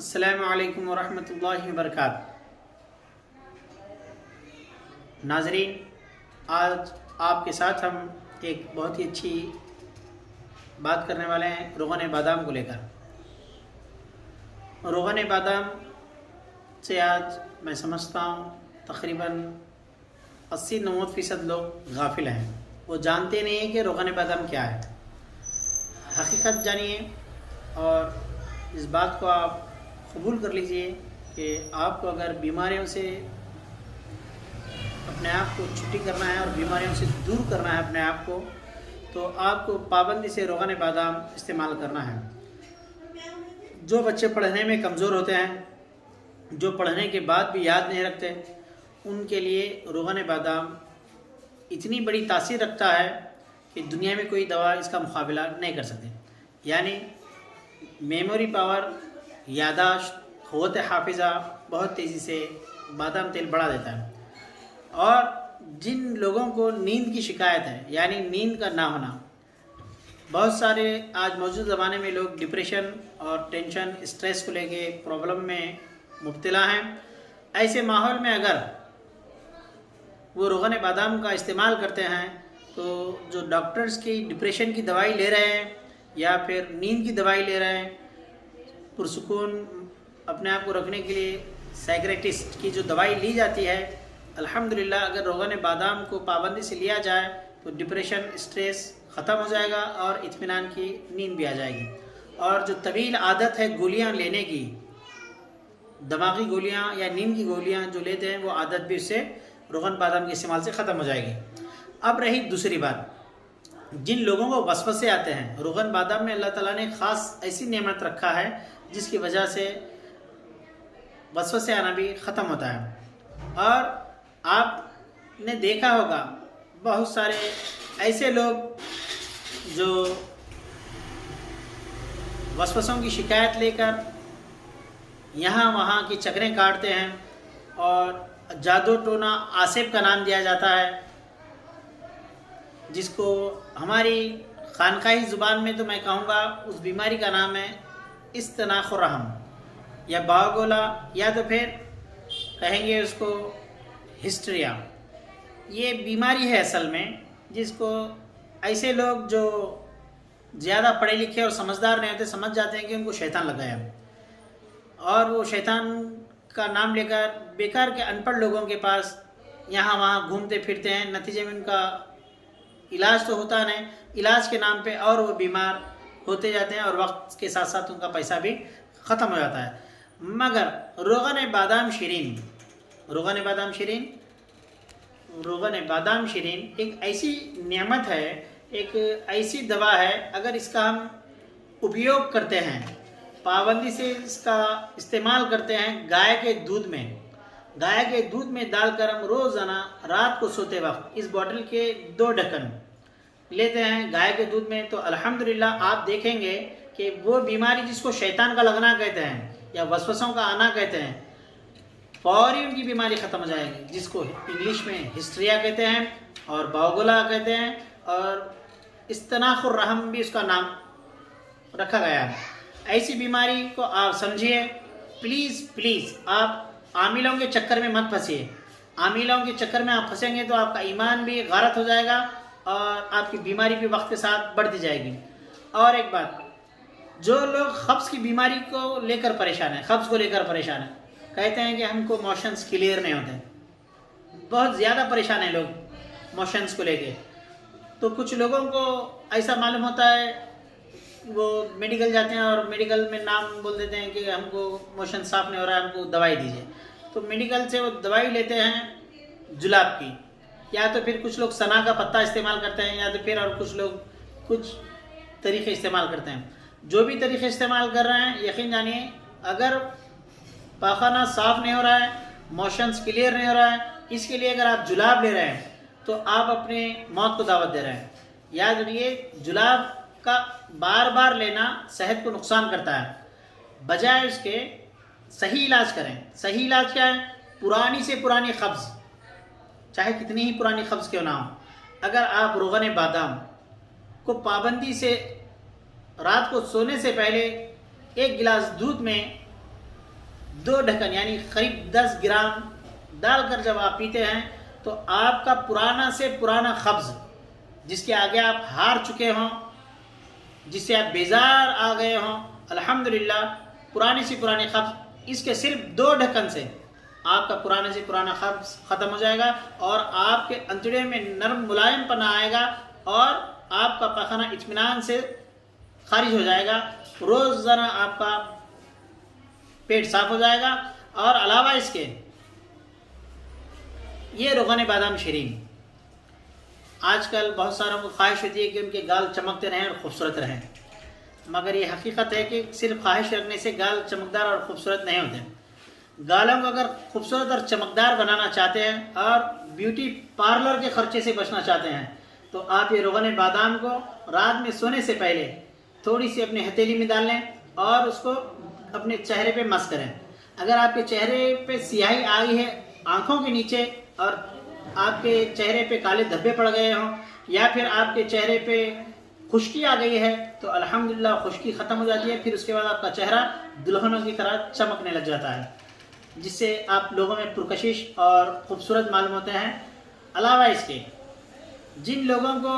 السلام علیکم ورحمۃ اللہ وبرکاتہ۔ ناظرین، آج آپ کے ساتھ ہم ایک بہت ہی اچھی بات کرنے والے ہیں روغن بادام کو لے کر۔ روغن بادام سے آج میں سمجھتا ہوں تقریباً 80-90% لوگ غافل ہیں، وہ جانتے نہیں ہیں کہ روغن بادام کیا ہے۔ حقیقت جانیے اور اس بات کو آپ قبول کر لیجئے کہ آپ کو اگر بیماریوں سے اپنے آپ کو چھٹی کرنا ہے اور بیماریوں سے دور کرنا ہے اپنے آپ کو، تو آپ کو پابندی سے روغن بادام استعمال کرنا ہے۔ جو بچے پڑھنے میں کمزور ہوتے ہیں، جو پڑھنے کے بعد بھی یاد نہیں رکھتے، ان کے لیے روغن بادام اتنی بڑی تاثیر رکھتا ہے کہ دنیا میں کوئی دوا اس کا مقابلہ نہیں کر سکتے۔ یعنی میموری پاور، یاداشت، قوت حافظہ بہت تیزی سے بادام تیل بڑھا دیتا ہے۔ اور جن لوگوں کو نیند کی شکایت ہے، یعنی نیند کا نہ ہونا، بہت سارے آج موجود زمانے میں لوگ ڈپریشن اور ٹینشن، اسٹریس کو لے کے پرابلم میں مبتلا ہیں۔ ایسے ماحول میں اگر وہ روغن بادام کا استعمال کرتے ہیں تو جو ڈاکٹرز کی ڈپریشن کی دوائی لے رہے ہیں یا پھر نیند کی دوائی لے رہے ہیں، پرسکون اپنے آپ کو رکھنے کے لیے سائیکریٹسٹ کی جو دوائی لی جاتی ہے، الحمدللہ اگر روغن بادام کو پابندی سے لیا جائے تو ڈپریشن، اسٹریس ختم ہو جائے گا اور اطمینان کی نیند بھی آ جائے گی۔ اور جو طویل عادت ہے گولیاں لینے کی، دماغی گولیاں یا نیند کی گولیاں جو لیتے ہیں، وہ عادت بھی اس سے روغن بادام کے استعمال سے ختم ہو جائے گی۔ اب رہی دوسری بات، جن لوگوں کو وسوسے آتے ہیں، روغن بادام میں اللہ تعالیٰ نے خاص ایسی نعمت رکھا ہے جس کی وجہ سے وسوسے آنا بھی ختم ہوتا ہے۔ اور آپ نے دیکھا ہوگا بہت سارے ایسے لوگ جو وسوسوں کی شکایت لے کر یہاں وہاں کی چکریں کاٹتے ہیں، اور جادو ٹونا آصف کا نام دیا جاتا ہے، جس کو ہماری خانقاہی زبان میں تو میں کہوں گا اس بیماری کا نام ہے استناخ الرحم یا باگولا، یا تو پھر کہیں گے اس کو ہسٹریا۔ یہ بیماری ہے اصل میں، جس کو ایسے لوگ جو زیادہ پڑھے لکھے اور سمجھدار نہیں ہوتے سمجھ جاتے ہیں کہ ان کو شیطان لگا ہے، اور وہ شیطان کا نام لے کر بیکار کے ان پڑھ لوگوں کے پاس یہاں وہاں گھومتے پھرتے ہیں۔ نتیجے میں ان کا علاج تو ہوتا نہیں، علاج کے نام پہ اور وہ بیمار ہوتے جاتے ہیں، اور وقت کے ساتھ ساتھ ان کا پیسہ بھی ختم ہو جاتا ہے۔ مگر روغن بادام شیرین ایک ایسی نعمت ہے، ایک ایسی دوا ہے، اگر اس کا ہم اپیوگ کرتے ہیں، پابندی سے اس کا استعمال کرتے ہیں، گائے کے دودھ میں ڈال کر ہم روزانہ رات کو سوتے وقت اس بوتل کے 2 ڈھکن لیتے ہیں گائے کے دودھ میں، تو الحمدللہ آپ دیکھیں گے کہ وہ بیماری جس کو شیطان کا لگنا کہتے ہیں یا وسوسوں کا آنا کہتے ہیں، فوری ان کی بیماری ختم ہو جائے گی، جس کو انگلش میں ہسٹریا کہتے ہیں اور باگولا کہتے ہیں، اور استناخ الرحم بھی اس کا نام رکھا گیا ہے۔ ایسی بیماری کو آپ سمجھیے، پلیز آپ عاملوں کے چکر میں مت پھنسیے۔ عاملوں کے چکر میں آپ پھنسیں گے تو آپ کا ایمان بھی غارت ہو جائے گا اور آپ کی بیماری بھی وقت کے ساتھ بڑھتی جائے گی۔ اور ایک بات، جو لوگ قبض کی بیماری کو لے کر پریشان ہیں، کہتے ہیں کہ ہم کو موشنز کلیئر نہیں ہوتے، بہت زیادہ پریشان ہیں لوگ موشنز کو لے کے، تو کچھ لوگوں کو ایسا معلوم ہوتا ہے، وہ میڈیکل جاتے ہیں اور میڈیکل میں نام بول دیتے ہیں کہ ہم کو موشن صاف نہیں ہو رہا ہے، ہم کو دوائی دیجیے، تو میڈیکل سے وہ دوائی لیتے ہیں جلاب کی، یا تو پھر کچھ لوگ سنا کا پتہ استعمال کرتے ہیں، یا تو پھر اور کچھ لوگ کچھ طریقے استعمال کرتے ہیں۔ جو بھی طریقے استعمال کر رہے ہیں، یقین جانیے اگر پاخانہ صاف نہیں ہو رہا ہے، موشنز کلیئر نہیں ہو رہا ہے، اس کے لیے اگر آپ جلاب لے رہے ہیں تو آپ اپنے موت کو دعوت دے رہے ہیں۔ یاد رکھیے، جلاب کا بار بار لینا صحت کو نقصان کرتا ہے، بجائے اس کے صحیح علاج کریں۔ صحیح علاج کیا ہے؟ پرانی سے پرانی قبض، چاہے کتنی ہی پرانی قبض کیوں نہ ہو، اگر آپ روغن بادام کو پابندی سے رات کو سونے سے پہلے 1 گلاس دودھ میں 2 ढक्कन यानी करीब 10 ग्राम डालकर जब आप पीते हैं तो आपका पुराना से पुराना कब्ज़, जिसके आगे आप हार चुके हों, जिससे आप बेजार आ गए हों, अल्हम्दुलिल्लाह पुरानी से पुरानी कब्ज़ इसके सिर्फ 2 ढक्कन से आपका पुराने से पुराना कब्ज़ ख़त्म हो जाएगा और आपके अंतड़े में नरम मुलायम पना आएगा और आपका पखाना इत्मीनान से खारिज हो जाएगा। रोज़ाना आपका पेट साफ हो जाएगा। और अलावा इसके ये रोगन बादाम शरीन, आजकल बहुत सारों को ख्वाहिश होती है कि उनके गाल चमकते रहें और ख़ूबसूरत रहें, मगर ये हकीकत है कि सिर्फ ख्वाहिश रखने से गाल चमकदार और ख़ूबसूरत नहीं होते। गालों को अगर खूबसूरत और चमकदार बनाना चाहते हैं और ब्यूटी पार्लर के खर्चे से बचना चाहते हैं तो आप ये रोगन बादाम को रात में सोने से पहले थोड़ी सी अपनी हथेली में डाल लें और उसको अपने चेहरे पे मस करें। अगर आपके चेहरे पे सियाही आई है आँखों के नीचे और आपके चेहरे पे काले धब्बे पड़ गए हों या फिर आपके चेहरे पे खुश्की आ गई है तो अल्हम्दुलिल्लाह खुश्की ख़त्म हो जाती है। फिर उसके बाद आपका चेहरा दुल्हनों की तरह चमकने लग जाता है, जिससे आप लोगों में पुरकशिश और ख़ूबसूरत मालूम होते हैं। अलावा इसके जिन लोगों को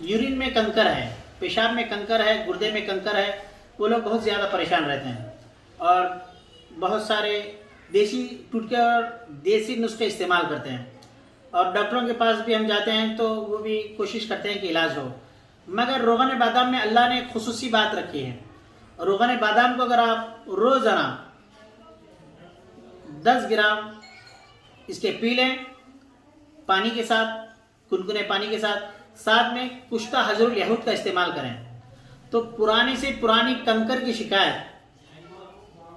यूरिन में कंकर है, पेशाब में कंकर है, गुर्दे में कंकर है, वो लोग बहुत ज़्यादा परेशान रहते हैं और बहुत सारे देसी टुटके और देसी नुस्खे इस्तेमाल करते हैं और डॉक्टरों के पास भी हम जाते हैं तो वो भी कोशिश करते हैं कि इलाज हो। मगर रोगन बादाम में अल्लाह ने खुसूसी बात रखी है। रोगन बादाम को अगर आप रोज़ाना 10 ग्राम इसके पी लें पानी के साथ, कुनकुने पानी के साथ, साथ में कुश्ता हजरुल यहूद का इस्तेमाल करें तो पुरानी से पुरानी कंकर की शिकायत,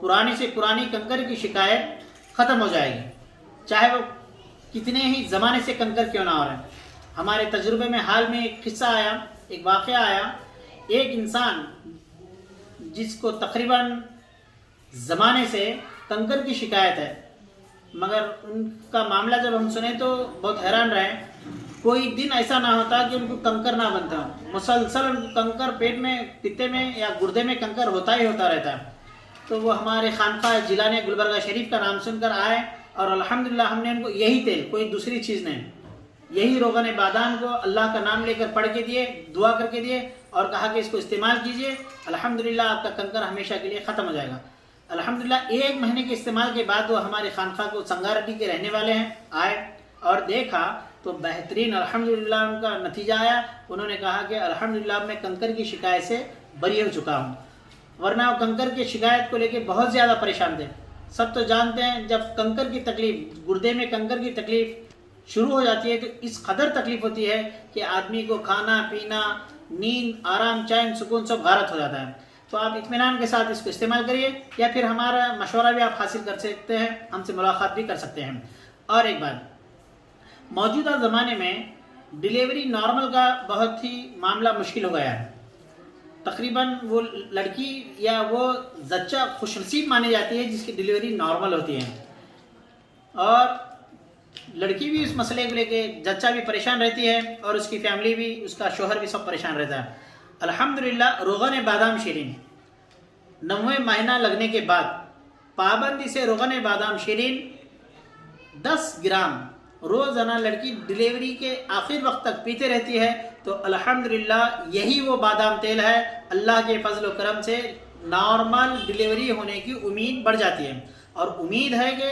पुरानी से पुरानी कंकर की शिकायत ख़त्म हो जाएगी, चाहे वो कितने ही ज़माने से कंकर क्यों ना हो रहे हैं। हमारे तजुर्बे में हाल में एक किस्सा आया, एक वाक़या आया। एक इंसान जिसको तकरीबन ज़माने से कंकर की शिकायत है, मगर उनका मामला जब हम सुने तो बहुत हैरान रहे। कोई दिन ऐसा ना होता कि उनको कंकर ना बनता, मुसलसल उनको कंकर पेट में, पित्ते में या गुर्दे में कंकर होता ही होता रहता है। तो वो हमारे खानका जिलाने गुलबर्गा शरीफ का नाम सुनकर आए और अल्हम्दुलिल्लाह हमने उनको यही तेल, कोई दूसरी चीज़ नहीं, यही रोगन बादाम को अल्लाह का नाम लेकर पढ़ के दिए, दुआ करके दिए और कहा कि इसको इस्तेमाल कीजिए, अल्हम्दुलिल्लाह आपका कंकर हमेशा के लिए ख़त्म हो जाएगा। अल्हम्दुलिल्लाह 1 महीने के इस्तेमाल के बाद वो हमारे खानका को संगारेड्डी के रहने वाले हैं, आए और देखा तो बेहतरीन अल्हम्दुलिल्लाह उनका नतीजा आया। उन्होंने कहा कि अल्हम्दुलिल्लाह मैं कंकर की शिकायत से बरी हो चुका हूँ, वरना वो कंकर की शिकायत को लेकर बहुत ज़्यादा परेशान थे। सब तो जानते हैं जब कंकर की तकलीफ़, गुर्दे में कंकर की तकलीफ़ शुरू हो जाती है तो इस कदर तकलीफ़ होती है कि आदमी को खाना पीना, नींद, आराम, चैन, सुकून सब गारत हो जाता है। तो आप इत्मीनान के साथ इसको इस्तेमाल करिए या फिर हमारा मशवरा भी आप हासिल कर सकते हैं, हमसे मुलाकात भी कर सकते हैं। और एक बात, मौजूदा ज़माने में डिलीवरी नॉर्मल का बहुत ही मामला मुश्किल हो गया है। तकरीबन वो लड़की या वो जच्चा खुशनसीब मानी जाती है जिसकी डिलीवरी नॉर्मल होती है और लड़की भी उस मसले को लेके, जच्चा भी परेशान रहती है और उसकी फैमिली भी, उसका शोहर भी सब परेशान रहता है। अल्हम्दुलिल्लाह रोगन बादाम शरीन 9वें महीना लगने के बाद पाबंदी से रोगन बादाम शरीन 10 ग्राम रोज़ाना लड़की डिलीवरी के आखिर वक्त तक पीते रहती है तो अल्हम्दुलिल्लाह यही वो बादाम तेल है, अल्लाह के फजल करम से नॉर्मल डिलीवरी होने की उम्मीद बढ़ जाती है। और उम्मीद है कि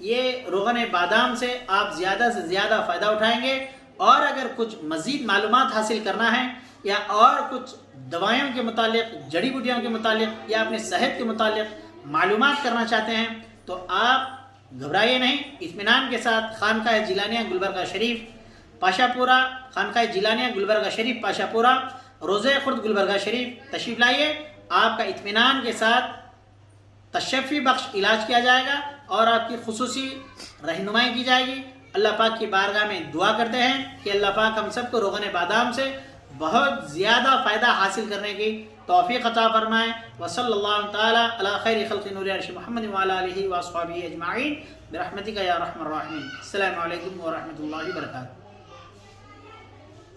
ये रोगन बादाम से आप ज़्यादा से ज़्यादा फ़ायदा उठाएंगे। और अगर कुछ मज़ीद मालूमात हासिल करना है या और कुछ दवाइयों के मुतालिक, जड़ी बूटियों के मुतालिक या अपने सेहत के मुतालिक मालूमात करना चाहते हैं तो आप घबराइए नहीं, इत्मीनान के साथ खानका जिलानिया गुलबर्गा शरीफ पाशापुरा, खानका जिलानिया गुलबर्गा शरीफ पाशापुरा, रोज़े खुर्द गुलबर्गा शरीफ तशरीफ़ लाइए। आपका इत्मीनान के साथ तशफ़ी बख्श इलाज किया जाएगा और आपकी खुसूसी रहनुमाई की जाएगी। अल्लाह पाक की बारगाह में दुआ करते हैं कि अल्लाह पाक हम सबको रोगन बादाम से बहुत ज़्यादा फ़ायदा हासिल करने की तौफ़ीक़ अता फरमाएँ। वसल्लल्लाहु तआला अला खैरि खल्क़ि नूरि अर्श मुहम्मद व अला आलिहि व अस्हाबिहि अजमाइन बिरहमतिका या रहमर राहिमीन। अस्सलामु अलैकुम व रहमतुल्लाहि व बरकातुहू।